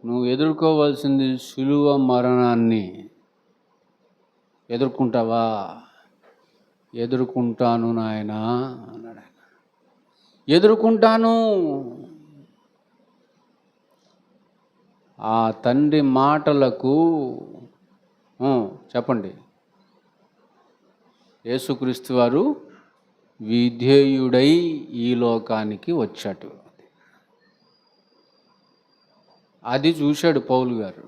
నువ్వు ఎదుర్కోవాల్సింది శిలువ మరణాన్ని. ఎదుర్కొంటావా? ఎదుర్కొంటాను నాయనా అన్నాడు ఆయన. ఎదుర్కొంటాను. ఆ తండ్రి మాటలకు చెప్పండి, యేసుక్రీస్తు వారు విధేయుడై ఈ లోకానికి వచ్చాడు. అది చూశాడు పౌలు గారు.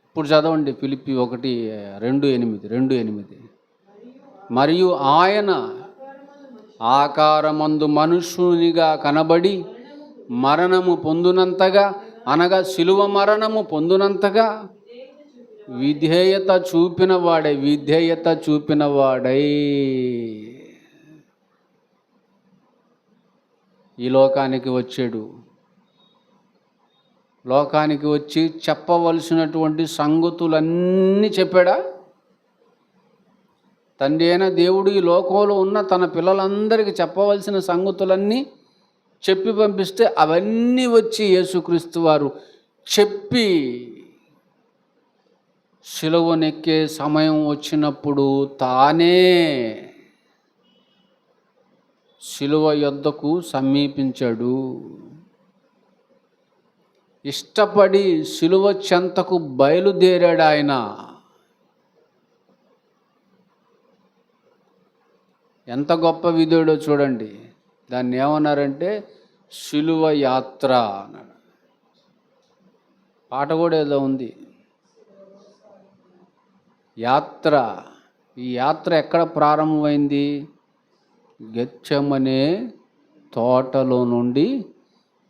ఇప్పుడు చదవండి, ఫిలిప్పీ 1:2-8. మరియు ఆయన ఆకారమందు మనుషునిగా కనబడి మరణము పొందునంతగా, అనగా శిలువ మరణము పొందునంతగా విధేయత చూపిన వాడై ఈ లోకానికి వచ్చాడు. లోకానికి వచ్చి చెప్పవలసినటువంటి సంగతులన్నీ చెప్పాడా? తండ్రి అయిన దేవుడు ఈ లోకంలో ఉన్న తన పిల్లలందరికీ చెప్పవలసిన సంగతులన్నీ చెప్పి పంపిస్తే అవన్నీ వచ్చి యేసుక్రీస్తు వారు చెప్పి సిలువనెక్కే సమయం వచ్చినప్పుడు తానే సిలువ యొద్దకు సమీపించాడు. ఇష్టపడి సిలువ చెంతకు బయలుదేరాడు ఆయన. ఎంత గొప్ప విధుడో చూడండి. దాన్ని ఏమన్నారంటే సిలువ యాత్ర అన్నాడు. పాట కూడా ఏదో ఉంది, యాత్ర. ఈ యాత్ర ఎక్కడ ప్రారంభమైంది? గెత్సేమనే తోటలో నుండి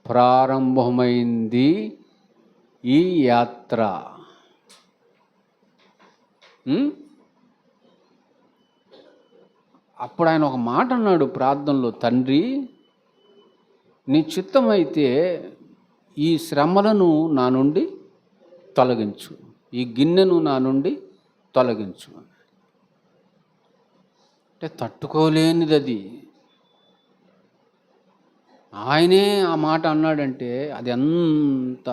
ప్రారంభమైంది ఈ యాత్ర. అప్పుడు ఆయన ఒక మాట అన్నాడు ప్రార్థనలో, తండ్రి నీ చిత్తమైతే ఈ శ్రమలను నా నుండి తొలగించు, ఈ గిన్నెను నా నుండి తొలగించు. అంటే తట్టుకోలేనిది అది. ఆయనే ఆ మాట అన్నాడంటే అది ఎంత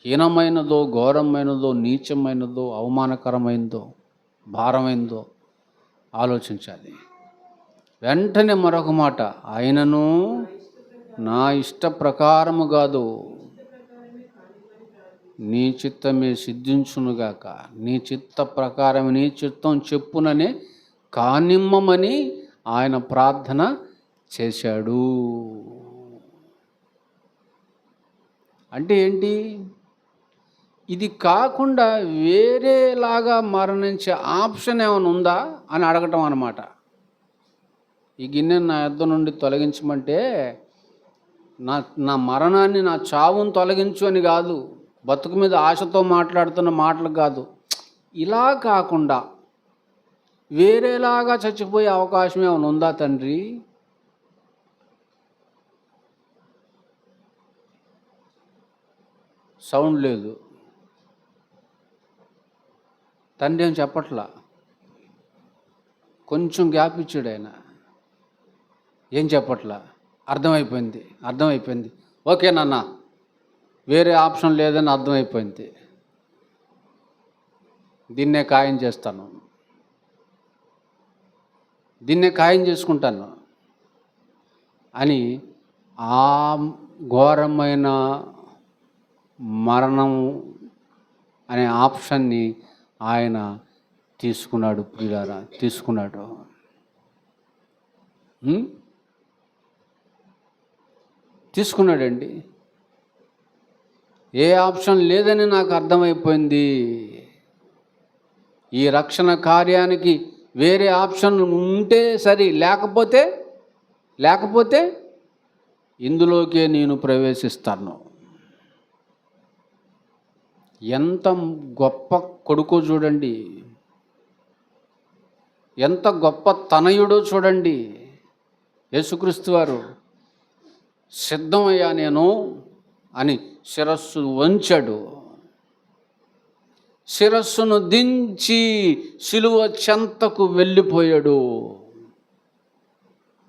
హీనమైనదో, ఘోరమైనదో, నీచమైనదో, అవమానకరమైనదో, భారమైనదో ఆలోచించాలి. వెంటనే మరొక మాట, ఆయనను నా ఇష్ట ప్రకారము కాదు నీ చిత్తమే సిద్ధించునుగాక, నీ చిత్త ప్రకారం నీ చిత్తం చెప్పుననే కానిమ్మమని ఆయన ప్రార్థన చేశాడు. అంటే ఏంటి? ఇది కాకుండా వేరేలాగా మరణించే ఆప్షన్ ఏమైనా ఉందా అని అడగటం అన్నమాట. ఈ గిన్నె నా యొద్ద నుండి తొలగించమంటే నా మరణాన్ని, నా చావును తొలగించు అని కాదు, బతుకు మీద ఆశతో మాట్లాడుతున్న మాటలు కాదు. ఇలా కాకుండా వేరేలాగా చచ్చిపోయే అవకాశం ఏమైనా ఉందా తండ్రి? సౌండ్ లేదు. తండ్రి ఏం చెప్పట్లా, కొంచెం గ్యాప్ ఇచ్చాడు ఆయన. ఏం చెప్పట్లా, అర్థమైపోయింది. ఓకే నాన్న, వేరే ఆప్షన్ లేదని అర్థమైపోయింది, దీన్నే ఖాయం చేస్తాను, దీన్నే ఖాయం చేసుకుంటాను అని ఆ ఘోరమైన మరణం అనే ఆప్షన్ని ఆయన తీసుకున్నాడు. ప్రియులారా, తీసుకున్నాడు. తీసుకున్నాడండి. ఏ ఆప్షన్ లేదని నాకు అర్థమైపోయింది. ఈ రక్షణ కార్యానికి వేరే ఆప్షన్ ఉంటే సరి, లేకపోతే ఇందులోకే నేను ప్రవేశిస్తాను. ఎంత గొప్ప కొడుకో చూడండి, ఎంత గొప్ప తనయుడో చూడండి. యేసుక్రీస్తు వారు సిద్ధమయ్యా నేను అని శిరస్సు వంచాడు. శిరస్సును దించి సిలువ చెంతకు వెళ్ళిపోయాడు.